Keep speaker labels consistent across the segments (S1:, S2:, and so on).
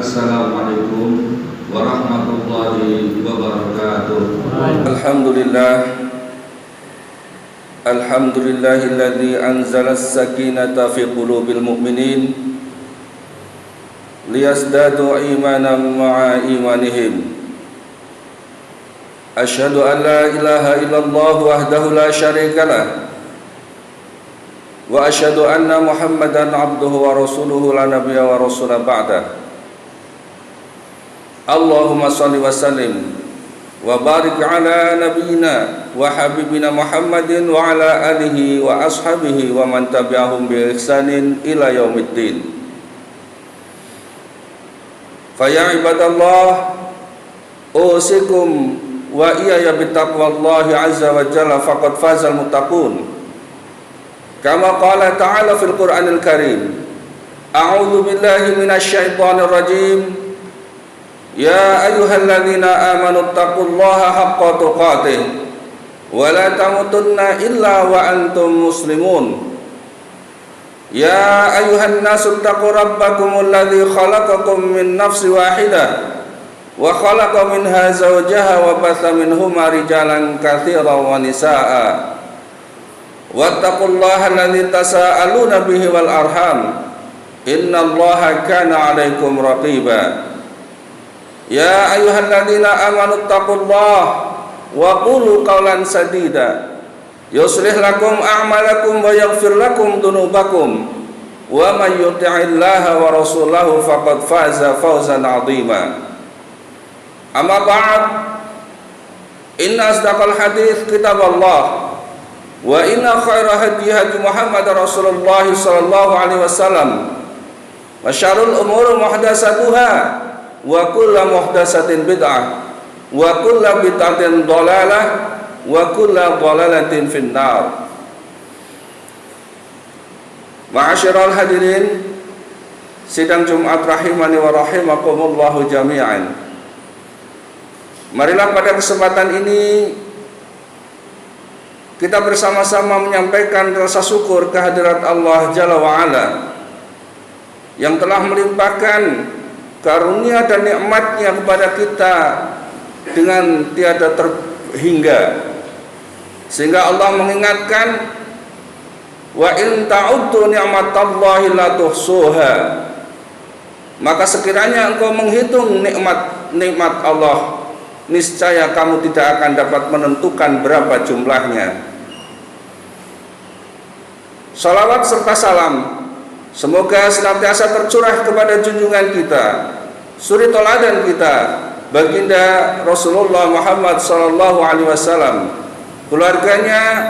S1: Assalamualaikum warahmatullahi wabarakatuh.
S2: Alhamdulillahilladzi anzala as-sakinata fi qulubil mu'minin liyazdadu imanan ma'a imanihim. Asyhadu an la ilaha illallah wahdahu la syarikalah wa asyhadu anna Muhammadan abduhu wa rasuluhu la nabiyya wa rasula ba'dah. Allahumma shalli wa sallim wa barik ala nabiyyina wa habibina Muhammadin wa ala alihi wa ashabihi wa man tabi'ahum bi ihsanin ila yaumiddin. Fa ya ibadallah, usikum wa iyaya bittaqwallahi azza wa jalla faqad fazal muttaqun. Kama qala ta'ala fil Qur'anil Karim, a'udzu billahi minasy syaithanir rajim. Ya ayyuhalladzina amanu taqullaha haqqa tuqatih wa la tamutunna illa wa antum muslimun. Ya ayyuhan nasu taqu rabbakumul ladzi khalaqakum min nafsin wahidah wa khalaqa minha zawjaha wa batha minhuma rijalan katsiran wa nisaa'a. Wattaqullaha alladzi tasaaluna bihi wal arham innallaha kana 'alaikum raqiba. Ya ayyuhalladzina amanu taqullaha wa qulu qawlan sadida yuslih lakum a'malakum wa yaghfir lakum dhunubakum wa may yuti'illaha wa rasulahu faqad faza fawzan 'azima. Amma ba'd, inna asdaqal hadits kitaballah wa inna khaira hadi Muhammad Rasulullah sallallahu alaihi wasallam wa syarrul umuri muhdatsatuha wa kullu muhdatsatin bid'ah wa kullu bid'atin dhalalah wa kullu dhalalatin finnar. Ma'asyiral hadirin sidang Jumat rahimani wa rahimakumullah jami'an. Marilah pada kesempatan ini kita bersama-sama menyampaikan rasa syukur kehadirat Allah Jalla wa'ala yang telah melimpahkan karunia dan nikmatnya kepada kita dengan tiada terhingga, sehingga Allah mengingatkan, wa in ta'uddu ni'matallahi la tuhsuha. Maka sekiranya engkau menghitung nikmat Allah, niscaya kamu tidak akan dapat menentukan berapa jumlahnya. Salawat serta salam semoga senantiasa tercurah kepada junjungan kita, suri teladan kita, baginda Rasulullah Muhammad sallallahu alaihi wasallam, keluarganya,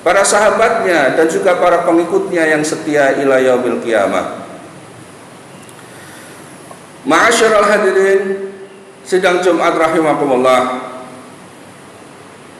S2: para sahabatnya, dan juga para pengikutnya yang setia ila yaumil qiyamah. Ma'asyiral hadirin sidang Jumat rahimakumullah.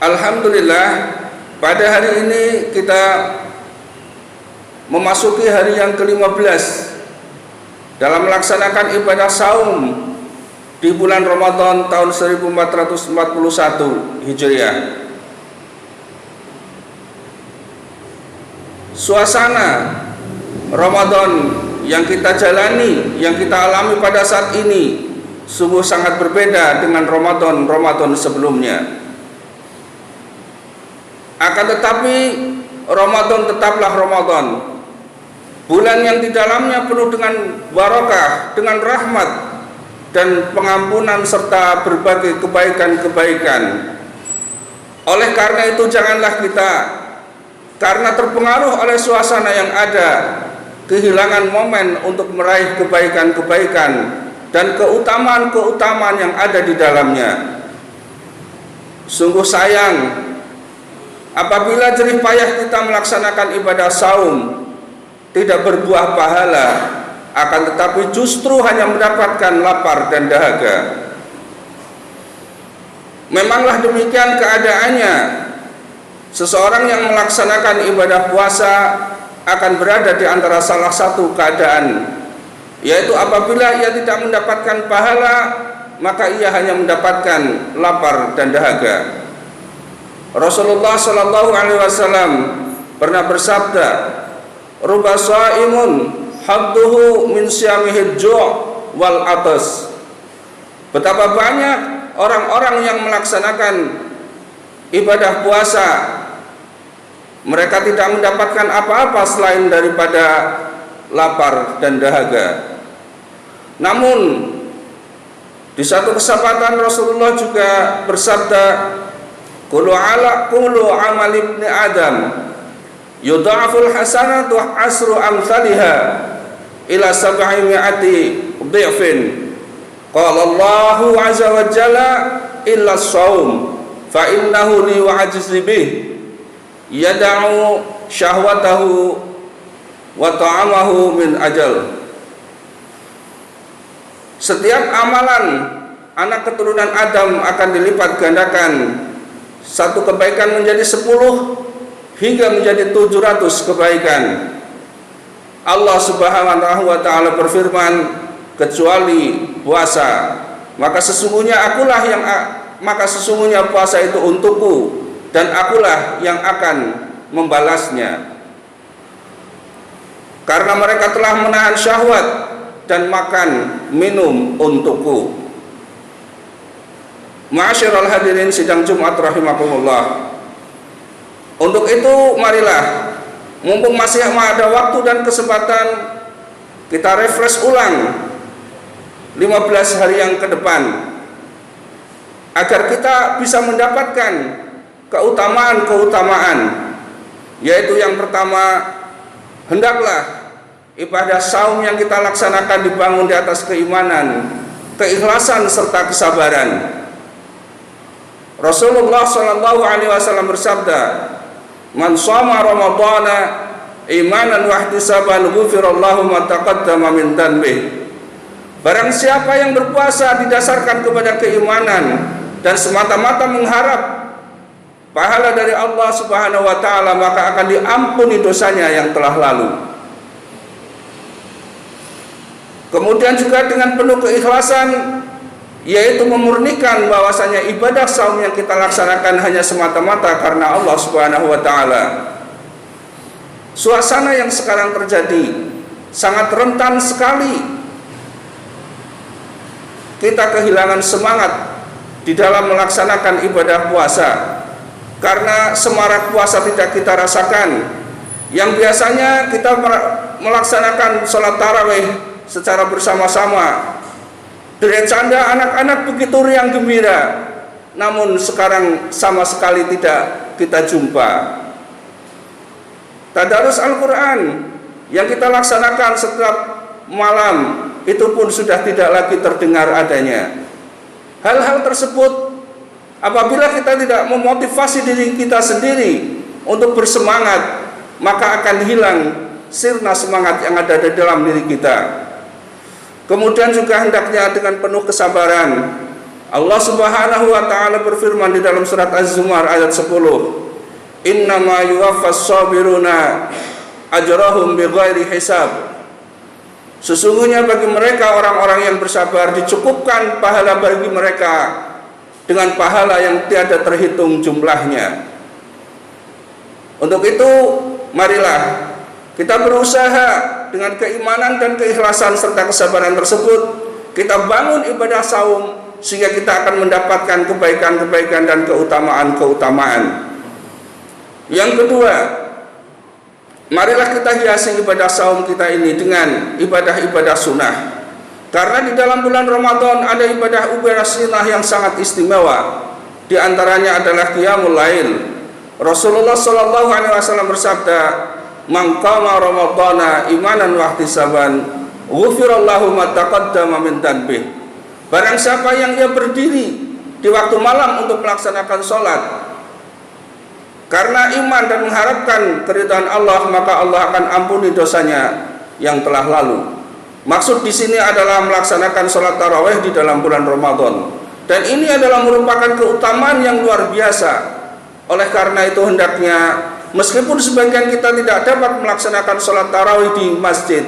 S2: Alhamdulillah, pada hari ini kita memasuki hari yang ke-15 dalam melaksanakan ibadah saum di bulan Ramadan tahun 1441 Hijriah. Suasana Ramadan yang kita jalani, yang kita alami pada saat ini sungguh sangat berbeda dengan Ramadan sebelumnya. Akan tetapi Ramadan tetaplah Ramadan, bulan yang di dalamnya penuh dengan barakah, dengan rahmat dan pengampunan serta berbagai kebaikan-kebaikan. Oleh karena itu janganlah kita karena terpengaruh oleh suasana yang ada kehilangan momen untuk meraih kebaikan-kebaikan dan keutamaan-keutamaan yang ada di dalamnya. Sungguh sayang apabila jerih payah kita melaksanakan ibadah saum tidak berbuah pahala, akan tetapi justru hanya mendapatkan lapar dan dahaga. Memanglah demikian keadaannya. Seseorang yang melaksanakan ibadah puasa akan berada di antara salah satu keadaan, yaitu apabila ia tidak mendapatkan pahala, maka ia hanya mendapatkan lapar dan dahaga. Rasulullah sallallahu alaihi wasallam pernah bersabda, "Ruba shaimun hadduhu min siyamihil ju' wal atas. Betapa banyak orang-orang yang melaksanakan ibadah puasa, mereka tidak mendapatkan apa-apa selain daripada lapar dan dahaga. Namun di satu kesempatan Rasulullah juga bersabda, Kullu amal ibni Adam yudha'aful hasanatu asru amthaliha ila sab'i mi'ati dhi'fin. Qala Allahu azza wa jalla illa as-shaum fa innahu li wa ajzi bih yada'u syahwatahu wa ta'amahu min ajal. Setiap amalan anak keturunan Adam akan dilipat gandakan, satu kebaikan menjadi 10 hingga menjadi 700 kebaikan. Allah Subhanahu wa taala berfirman, kecuali puasa, maka sesungguhnya puasa itu untukku dan akulah yang akan membalasnya. Karena mereka telah menahan syahwat dan makan minum untukku. Ma'asyiral hadirin sidang Jumat rahimakumullah. Untuk itu marilah, mumpung masih ada waktu dan kesempatan, kita refresh ulang 15 hari yang ke depan, agar kita bisa mendapatkan keutamaan-keutamaan. Yaitu yang pertama, hendaklah ibadah saum yang kita laksanakan dibangun di atas keimanan, keikhlasan serta kesabaran. Rasulullah sallallahu alaihi wasallam bersabda, "Man shoma Ramadhana imanan wa ihtisaban ghufirallahu ma taqaddama min dhanbihi." Barang siapa yang berpuasa didasarkan kepada keimanan dan semata-mata mengharap pahala dari Allah Subhanahu wa taala, maka akan diampuni dosanya yang telah lalu. Kemudian juga dengan penuh keikhlasan, yaitu memurnikan bahwasanya ibadah saum yang kita laksanakan hanya semata-mata karena Allah Subhanahu wa taala. Suasana yang sekarang terjadi sangat rentan sekali kita kehilangan semangat di dalam melaksanakan ibadah puasa, karena semarak puasa tidak kita rasakan. Yang biasanya kita melaksanakan sholat tarawih secara bersama-sama, dengan canda anak-anak begitu riang gembira, namun sekarang sama sekali tidak kita jumpa. Tadarus Al-Quran yang kita laksanakan setiap malam itu pun sudah tidak lagi terdengar adanya. Hal-hal tersebut, apabila kita tidak memotivasi diri kita sendiri untuk bersemangat, maka akan hilang sirna semangat yang ada di dalam diri kita. Kemudian juga hendaknya dengan penuh kesabaran. Allah Subhanahu wa taala berfirman di dalam surat Az-Zumar ayat 10, "Innama yuwaffas sabiruna ajrahum bighairi hisab." Sesungguhnya bagi mereka orang-orang yang bersabar dicukupkan pahala bagi mereka dengan pahala yang tiada terhitung jumlahnya. Untuk itu, marilah kita berusaha dengan keimanan dan keikhlasan serta kesabaran tersebut, kita bangun ibadah saum sehingga kita akan mendapatkan kebaikan-kebaikan dan keutamaan-keutamaan. Yang kedua, marilah kita hiasi ibadah saum kita ini dengan ibadah-ibadah sunnah. Karena di dalam bulan Ramadan ada ibadah sunnah yang sangat istimewa. Di antaranya adalah qiyamul lail. Rasulullah sallallahu alaihi wasallam bersabda, "Man qama Ramadhana imanan wa ihtisaban, ghufirallahu ma taqaddama min dhanbihi." Barang siapa yang ia berdiri di waktu malam untuk melaksanakan sholat karena iman dan mengharapkan keridhaan Allah, maka Allah akan ampuni dosanya yang telah lalu. Maksud di sini adalah melaksanakan sholat tarawih di dalam bulan Ramadan, dan ini adalah merupakan keutamaan yang luar biasa. Oleh karena itu hendaknya, meskipun sebagian kita tidak dapat melaksanakan sholat tarawih di masjid,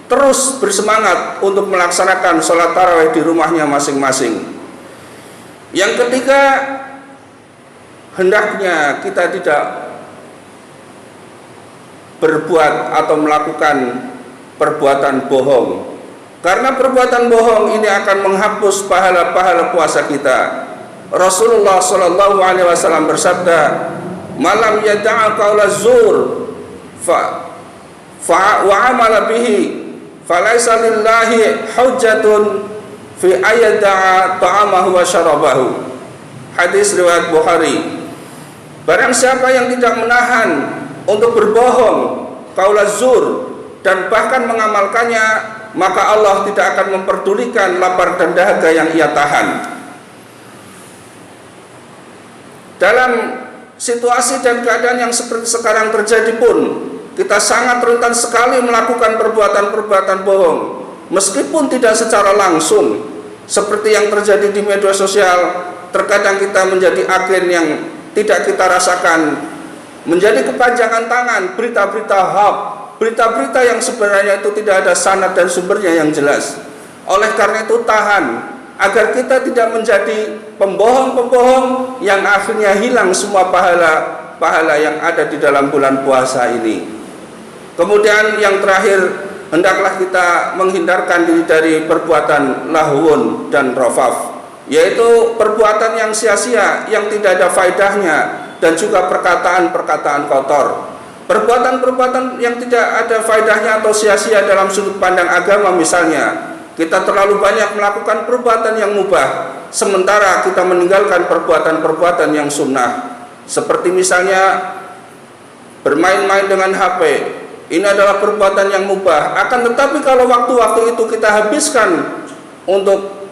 S2: terus bersemangat untuk melaksanakan sholat tarawih di rumahnya masing-masing. Yang ketiga, hendaknya kita tidak berbuat atau melakukan perbuatan bohong. Karena perbuatan bohong ini akan menghapus pahala-pahala puasa kita. Rasulullah sallallahu alaihi wasallam bersabda, "Malam yada'a qaula zur wa amala bihi falaisa lillahi hujjatun fi ayyada'a ta'amahu wa syarabahu." Hadis riwayat Bukhari. Barang siapa yang tidak menahan untuk berbohong, qaula zur, dan bahkan mengamalkannya, maka Allah tidak akan memperdulikan lapar dan dahaga yang ia tahan. Dalam situasi dan keadaan yang seperti sekarang terjadi pun, kita sangat rentan sekali melakukan perbuatan-perbuatan bohong, meskipun tidak secara langsung. Seperti yang terjadi di media sosial, terkadang kita menjadi agen yang tidak kita rasakan, menjadi kepanjangan tangan berita-berita hoax, berita-berita yang sebenarnya itu tidak ada sanad dan sumbernya yang jelas. Oleh karena itu tahan, agar kita tidak menjadi pembohong-pembohong yang akhirnya hilang semua pahala yang ada di dalam bulan puasa ini. Kemudian yang terakhir, hendaklah kita menghindarkan diri dari perbuatan lahwun dan rafaf, yaitu perbuatan yang sia-sia, yang tidak ada faedahnya, dan juga perkataan-perkataan kotor. Perbuatan-perbuatan yang tidak ada faedahnya atau sia-sia dalam sudut pandang agama, misalnya kita terlalu banyak melakukan perbuatan yang mubah, sementara kita meninggalkan perbuatan-perbuatan yang sunnah. Seperti misalnya bermain-main dengan HP. Ini adalah perbuatan yang mubah. Akan tetapi kalau waktu-waktu itu kita habiskan untuk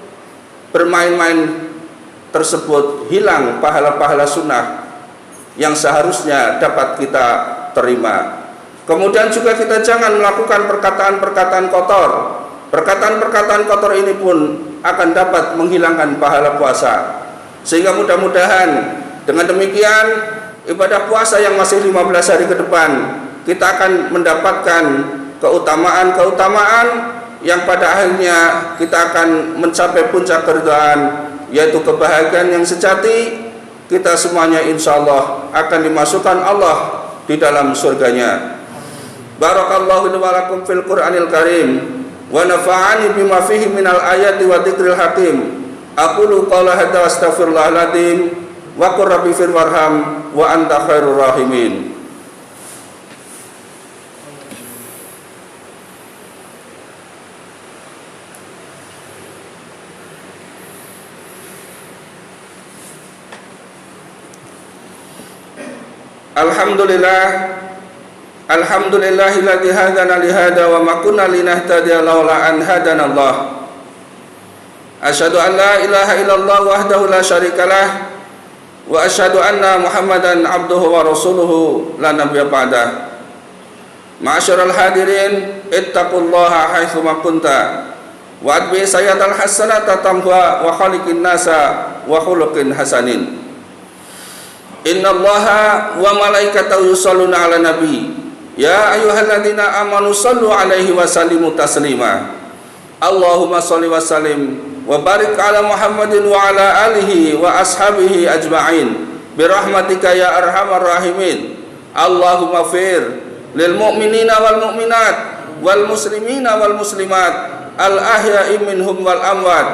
S2: bermain-main tersebut, hilang pahala-pahala sunnah yang seharusnya dapat kita terima. Kemudian juga kita jangan melakukan perkataan-perkataan kotor. Perkataan-perkataan kotor ini pun akan dapat menghilangkan pahala puasa. Sehingga mudah-mudahan dengan demikian ibadah puasa yang masih 15 hari ke depan, kita akan mendapatkan keutamaan-keutamaan yang pada akhirnya kita akan mencapai puncak keridhaan, yaitu kebahagiaan yang sejati. Kita semuanya insya Allah akan dimasukkan Allah di dalam surganya. Barakallahu li wa lakum fil Qur'anil Karim wa nafa'ani bima fihi minal ayati wa dzikril hakim. Aqulu qala hadza wa astaghfirullahal adzim wa qur rabbi fir warham wa anta khairur rahimin. Alhamdulillahilladzi hadana li hada wa ma kunna linahtadiya laula an hadana Allah. Asyhadu an la ilaha illallah wahdahu la syarikalah wa asyhadu anna Muhammadan abduhu wa rasuluhu la nabiyya ba'dah. Ma'asyiral hadirin, ittaqullaha haitsu ma kunta wa atbi sayyatal hasanata tamhuha wa khaliqin nasa wa khuluqin hasanin. Innallaha wa malaikatahu yusholluna 'alan nabi. Ya ayyuhalladzina amanu shallu 'alaihi wa sallimu taslima. Allahumma shalli wa sallim wa barik 'ala Muhammadin wa 'ala alihi wa ashabihi ajma'in bi rahmatika ya arhamar rahimin. Allahumma fir lil mu'minina wal mu'minat wal muslimina wal muslimat al ahya'i minhum wal amwat.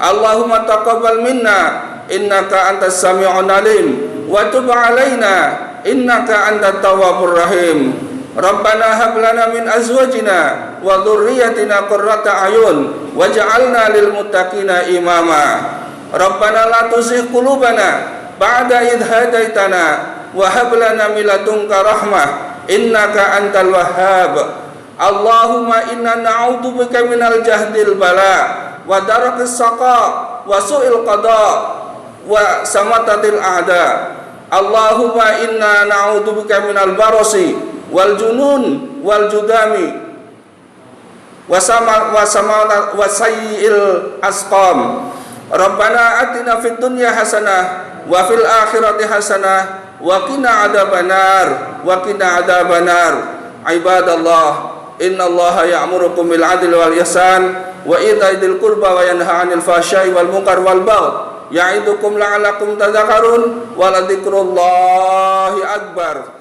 S2: Allahumma taqabbal minna innaka antas sami'un alim wa tub 'alaina innaka antat tawwabur rahim. Rabbana hab lana min azwajina wa dhurriyyatina qurrata ayun waj'alna lil muttaqina imama. Rabbana la tuzigh qulubana ba'da idh hadaitana wa hab lana min ladunka rahmah innaka antal wahhab. Allahumma inna na'udzubika minal jahdil bala wa darakis saqa wa su'il qada wa samatatil a'da. Allahumma inna na'udzubika minal barasi wal junun wal judami wa sayyi'il asqam. Rabbana atina fid dunya hasanah wa fil akhirati hasanah wa qina adzabannar wa qina adzabannar. Ibadallah, innallaha ya'murukum bil 'adli wal ihsan wa ita'i dzil qurba wa yanha 'anil fahsya'i wal munkar wal baghi ya'idukum la'allakum tadhakkarun wa la dzikrullahi akbar.